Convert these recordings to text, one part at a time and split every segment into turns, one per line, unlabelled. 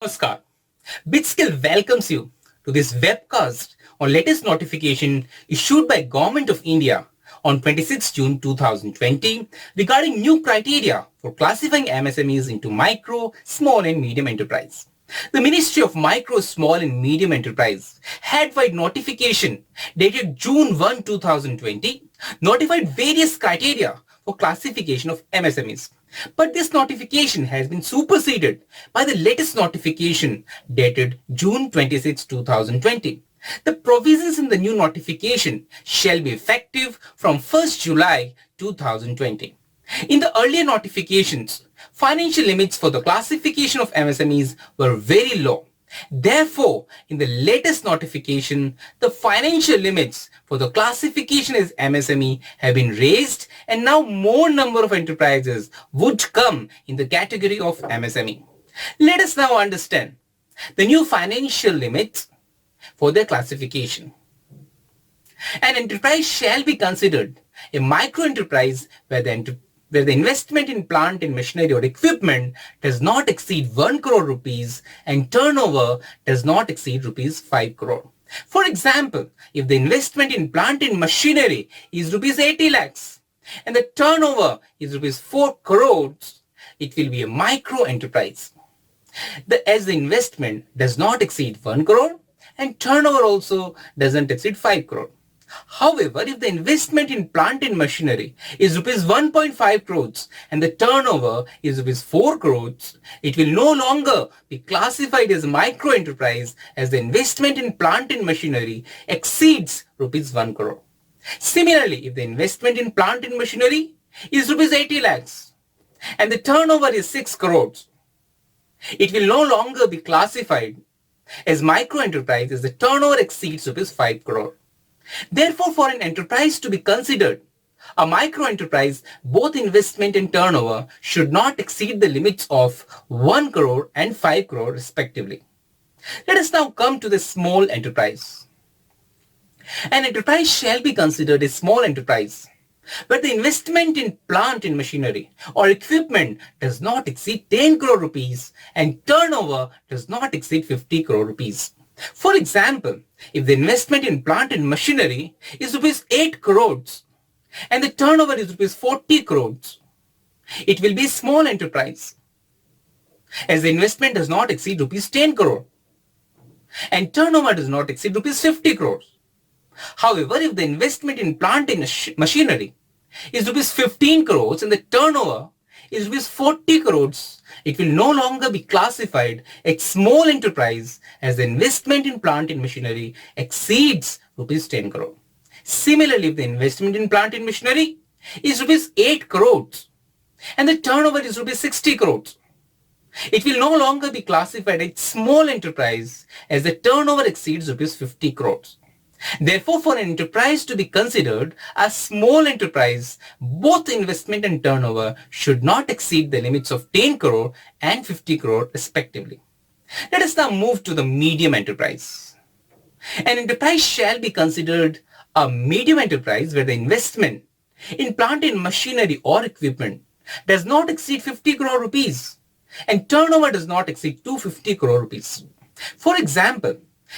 Namaskar. BitSkill welcomes you to this webcast on latest notification issued by Government of India on 26 June 2020 regarding new criteria for classifying MSMEs into micro, small and medium enterprise. The Ministry of Micro, Small and Medium Enterprise had by notification dated June 1, 2020 notified various criteria for classification of MSMEs. But this notification has been superseded by the latest notification dated June 26, 2020. The provisions in the new notification shall be effective from 1st July 2020. In the earlier notifications, financial limits for the classification of MSMEs were very low. Therefore, in the latest notification, the financial limits for the classification as MSME have been raised and now more number of enterprises would come in the category of MSME. Let us now understand the new financial limits for their classification. An enterprise shall be considered a micro enterprise where the investment in plant and machinery or equipment does not exceed 1 crore rupees and turnover does not exceed rupees 5 crore. For example, if the investment in plant and machinery is rupees 80 lakhs and the turnover is rupees 4 crores, it will be a micro enterprise. As the investment does not exceed 1 crore and turnover also doesn't exceed 5 crore. However, if the investment in plant and machinery is rupees 1.5 crores and the turnover is rupees 4 crores, it will no longer be classified as micro enterprise as the investment in plant and machinery exceeds rupees 1 crore. Similarly, if the investment in plant and machinery is rupees 80 lakhs and the turnover is 6 crores, it will no longer be classified as micro enterprise as the turnover exceeds rupees 5 crore. Therefore, for an enterprise to be considered a micro enterprise, both investment and turnover should not exceed the limits of 1 crore and 5 crore respectively. Let us now come to the small enterprise. An enterprise shall be considered a small enterprise where the investment in plant and machinery or equipment does not exceed 10 crore rupees and turnover does not exceed 50 crore rupees. For example, if the investment in plant and machinery is rupees 8 crores and the turnover is rupees 40 crores, it will be a small enterprise as the investment does not exceed rupees 10 crore and turnover does not exceed rupees 50 crores. However, if the investment in plant and machinery is rupees 15 crores and the turnover is rupees 40 crores, it will no longer be classified as small enterprise as the investment in plant and machinery exceeds rupees 10 crore. Similarly, if the investment in plant and machinery is rupees 8 crores and the turnover is rupees 60 crores, it will no longer be classified as small enterprise as the turnover exceeds rupees 50 crores. Therefore, for an enterprise to be considered a small enterprise, both investment and turnover should not exceed the limits of 10 crore and 50 crore respectively. Let us now move to the medium enterprise. An enterprise shall be considered a medium enterprise where the investment in plant and machinery or equipment does not exceed 50 crore rupees and turnover does not exceed 250 crore rupees. For example,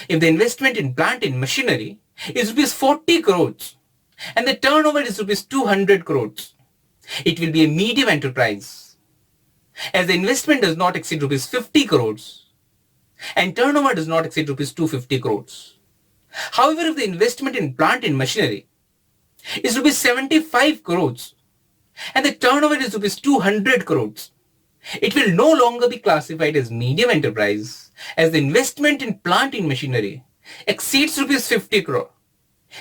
if the investment in plant and machinery is rupees 40 crores and the turnover is rupees 200 crores, it will be a medium enterprise as the investment does not exceed rupees 50 crores and turnover does not exceed rupees 250 crores. However, if the investment in plant and machinery is rupees 75 crores and the turnover is rupees 200 crores, it will no longer be classified as medium enterprise as the investment in plant and machinery exceeds rupees 50 crore.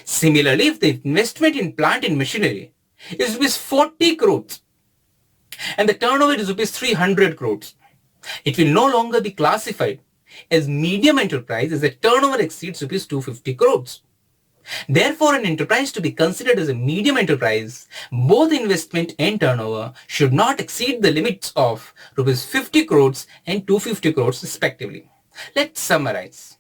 Similarly, if the investment in plant and machinery is rupees 40 crores and the turnover is rupees 300 crores, it will no longer be classified as medium enterprise as the turnover exceeds rupees 250 crores. Therefore, an enterprise to be considered as a medium enterprise, both investment and turnover should not exceed the limits of rupees 50 crores and 250 crores respectively. Let's summarize.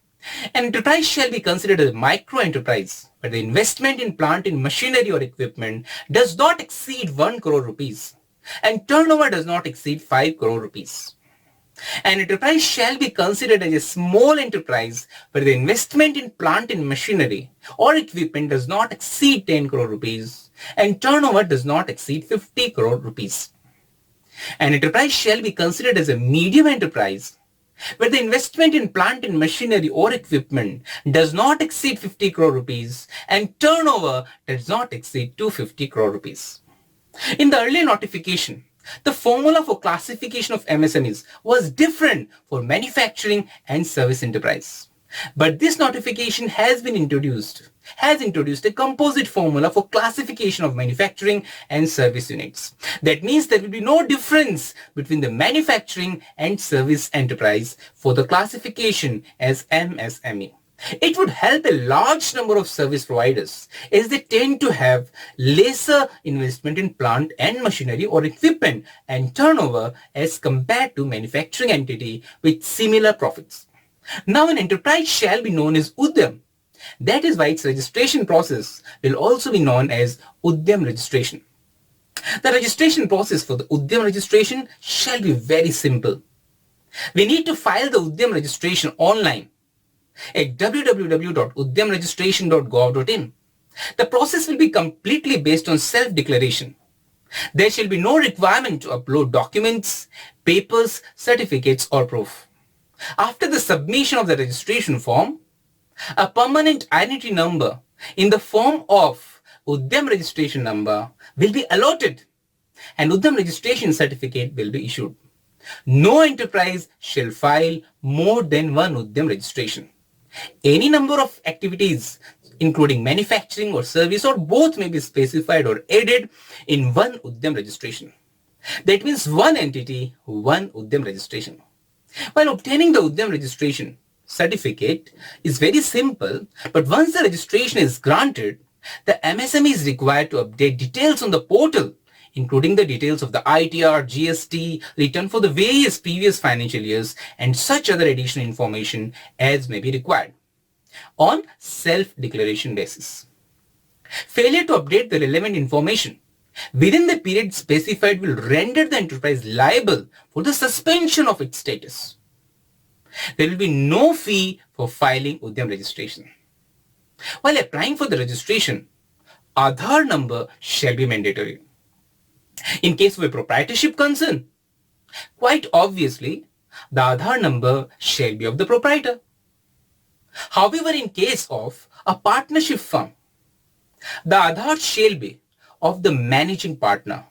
An enterprise shall be considered as a micro enterprise where the investment in plant and machinery or equipment does not exceed 1 crore rupees and turnover does not exceed 5 crore rupees. An enterprise shall be considered as a small enterprise where the investment in plant and machinery or equipment does not exceed 10 crore rupees and turnover does not exceed 50 crore rupees. An enterprise shall be considered as a medium enterprise where the investment in plant and machinery or equipment does not exceed 50 crore rupees and turnover does not exceed 250 crore rupees. In the earlier notification, the formula for classification of MSMEs was different for manufacturing and service enterprise. But this notification has introduced a composite formula for classification of manufacturing and service units. That means there will be no difference between the manufacturing and service enterprise for the classification as MSME. It would help a large number of service providers as they tend to have lesser investment in plant and machinery or equipment and turnover as compared to manufacturing entity with similar profits. Now an enterprise shall be known as Udyam. That is why its registration process will also be known as Udyam registration. The registration process for the Udyam registration shall be very simple. We need to file the Udyam registration online at www.udyamregistration.gov.in. The process will be completely based on self-declaration. There shall be no requirement to upload documents, papers, certificates or proof. After the submission of the registration form, a permanent identity number in the form of Udyam registration number will be allotted and Udyam registration certificate will be issued. No enterprise shall file more than one Udyam registration. Any number of activities, including manufacturing or service or both, may be specified or added in one Udyam registration. That means one entity, one Udyam registration. While obtaining the Udyam registration certificate is very simple, but once the registration is granted, the MSME is required to update details on the portal, including the details of the ITR, GST, return for the various previous financial years and such other additional information as may be required on self-declaration basis. Failure to update the relevant information within the period specified will render the enterprise liable for the suspension of its status. There will be no fee for filing Udyam registration. While applying for the registration, Aadhaar number shall be mandatory. In case of a proprietorship concern, quite obviously, the Aadhaar number shall be of the proprietor. However, in case of a partnership firm, the Aadhaar shall be of the managing partner.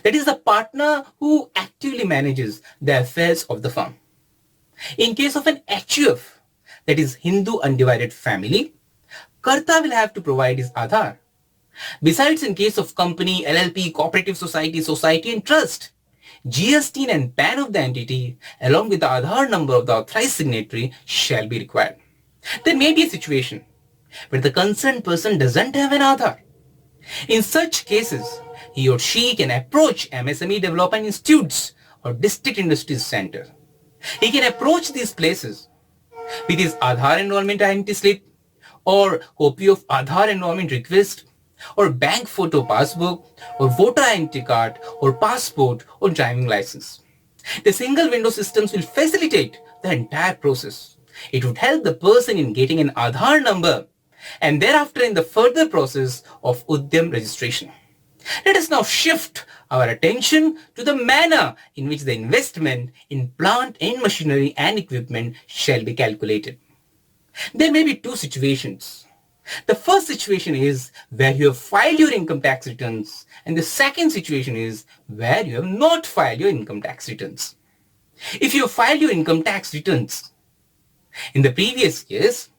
That is the partner who actively manages the affairs of the firm. In case of an HUF, that is Hindu Undivided Family, Karta will have to provide his Aadhaar. Besides, in case of company, LLP, cooperative society, society and trust, GST and PAN of the entity along with the Aadhaar number of the authorized signatory shall be required. There may be a situation where the concerned person doesn't have an Aadhaar. In such cases, he or she can approach MSME development institutes or district industries center. He can approach these places with his Aadhaar enrollment identity slip or copy of Aadhaar enrollment request or bank photo passbook or voter identity card or passport or driving license. The single window systems will facilitate the entire process. It would help the person in getting an Aadhaar number and thereafter in the further process of Udyam registration. Let us now shift our attention to the manner in which the investment in plant and machinery and equipment shall be calculated. There may be two situations. The first situation is where you have filed your income tax returns, and the second situation is where you have not filed your income tax returns. If you have filed your income tax returns in the previous years,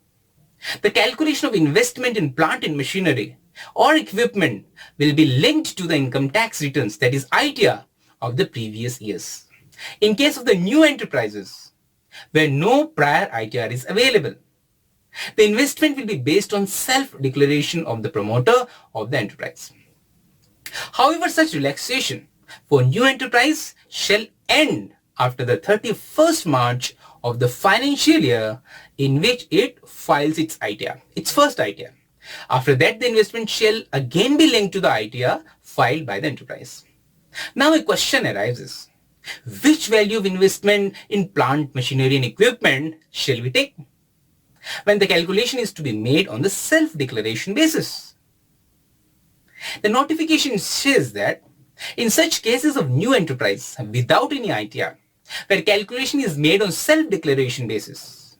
the calculation of investment in plant and machinery or equipment will be linked to the income tax returns, that is ITR, of the previous years. In case of the new enterprises, where no prior ITR is available, the investment will be based on self-declaration of the promoter of the enterprise. However, such relaxation for new enterprise shall end after the 31st March of the financial year in which it files its ITR, its first ITR. After that, the investment shall again be linked to the ITR filed by the enterprise. Now a question arises. Which value of investment in plant, machinery and equipment shall we take when the calculation is to be made on the self-declaration basis? The notification says that in such cases of new enterprise without any ITR, where calculation is made on self-declaration basis,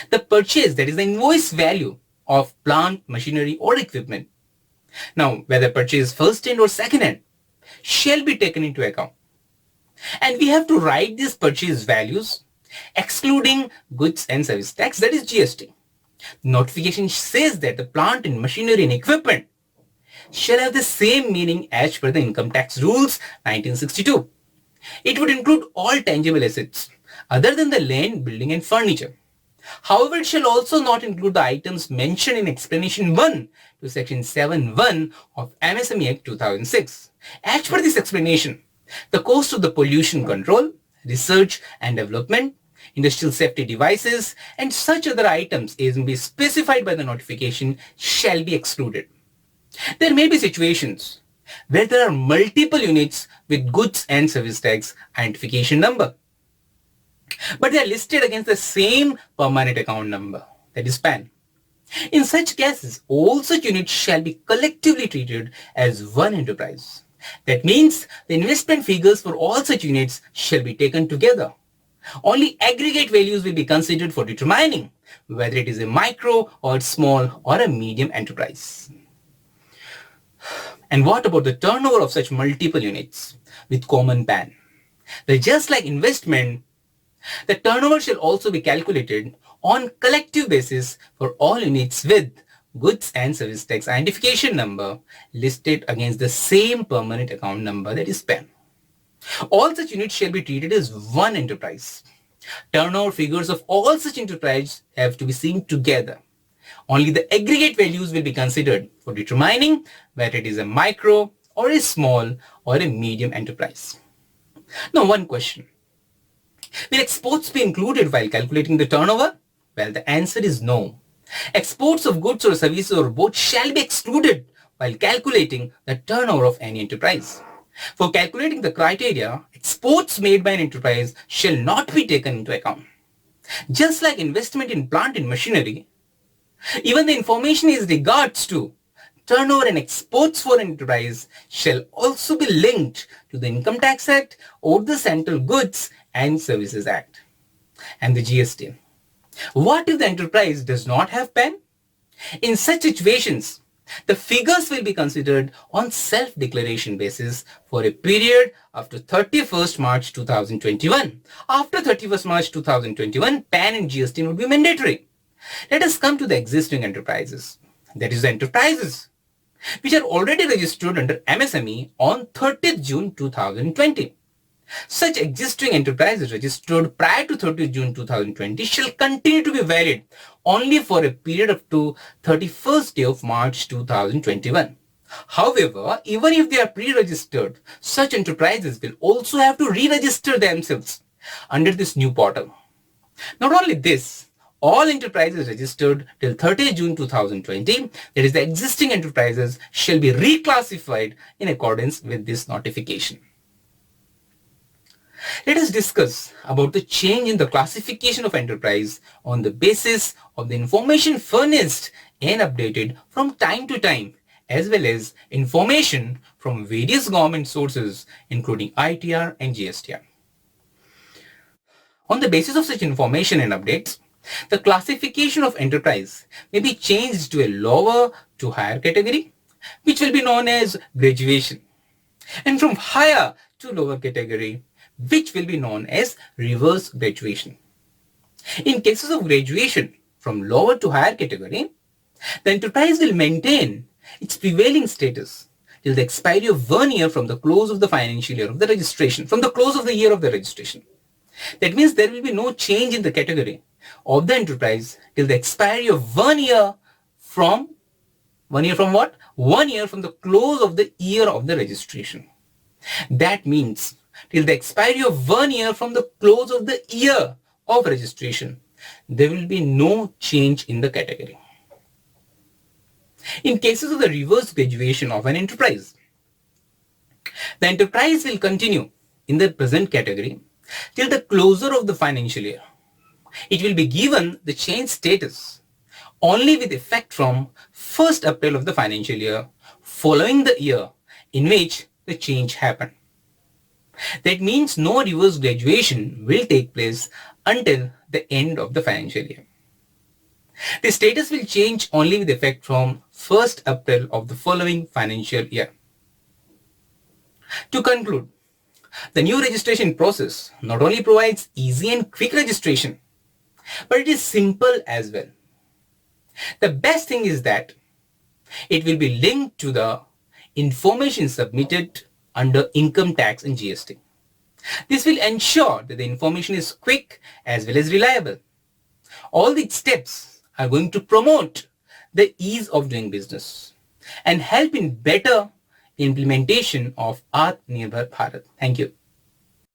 the purchase, that is the invoice value of plant, machinery or equipment, now whether purchase first hand or second hand, shall be taken into account. And we have to write these purchase values excluding goods and service tax, that is GST. The notification says that the plant and machinery and equipment shall have the same meaning as per the Income Tax Rules 1962. It would include all tangible assets other than the land, building and furniture. However, it shall also not include the items mentioned in Explanation 1 to Section 7(1) of MSME Act 2006. As per this explanation, the cost of the pollution control, research and development, industrial safety devices and such other items as may be specified by the notification shall be excluded. There may be situations where there are multiple units with goods and service tax identification number, but they are listed against the same permanent account number, that is PAN. In such cases, all such units shall be collectively treated as one enterprise. That means the investment figures for all such units shall be taken together. Only aggregate values will be considered for determining whether it is a micro or small or a medium enterprise. And what about the turnover of such multiple units with common PAN? Well, just like investment, the turnover shall also be calculated on collective basis for all units with goods and service tax identification number listed against the same permanent account number, that is PAN. All such units shall be treated as one enterprise. Turnover figures of all such enterprises have to be seen together. Only the aggregate values will be considered for determining whether it is a micro or a small or a medium enterprise. Now, one question. Will exports be included while calculating the turnover? Well, the answer is no. Exports of goods or services or both shall be excluded while calculating the turnover of any enterprise. For calculating the criteria, exports made by an enterprise shall not be taken into account. Just like investment in plant and machinery, even the information as regards to turnover and exports for an enterprise shall also be linked to the Income Tax Act or the Central Goods and Services Act and the GST. What if the enterprise does not have PAN? In such situations, the figures will be considered on self-declaration basis for a period up to 31st March 2021. After 31st March 2021, PAN and GST would be mandatory. Let us come to the existing enterprises. That is, the enterprises which are already registered under MSME on 30th June 2020. Such existing enterprises registered prior to 30th June 2020 shall continue to be valid only for a period up to 31st day of March 2021. However, even if they are pre-registered, such enterprises will also have to re-register themselves under this new portal. Not only this, all enterprises registered till 30th June 2020, that is the existing enterprises, shall be reclassified in accordance with this notification. Let us discuss about the change in the classification of enterprise on the basis of the information furnished and updated from time to time, as well as information from various government sources including ITR and GSTR. On the basis of such information and updates, the classification of enterprise may be changed to a lower to higher category, which will be known as graduation, and from higher to lower category, which will be known as reverse graduation. In cases of graduation from lower to higher category, the enterprise will maintain its prevailing status till the expiry of 1 year from the close of the financial year of the registration, from the close of the year of the registration. That means there will be no change in the category of the enterprise till the expiry of 1 year from 1 year from what? 1 year from the close of the year of the registration. That means till the expiry of 1 year from the close of the year of registration, there will be no change in the category. In cases of the reverse graduation of an enterprise, the enterprise will continue in the present category till the closure of the financial year. It will be given the change status only with effect from 1st April of the financial year following the year in which the change happened. That means no reverse graduation will take place until the end of the financial year. The status will change only with effect from 1st April of the following financial year. To conclude, the new registration process not only provides easy and quick registration, but it is simple as well. The best thing is that it will be linked to the information submitted under income tax and GST. This will ensure that the information is quick as well as reliable. All these steps are going to promote the ease of doing business and help in better implementation of Atmanirbhar Bharat. Thank you.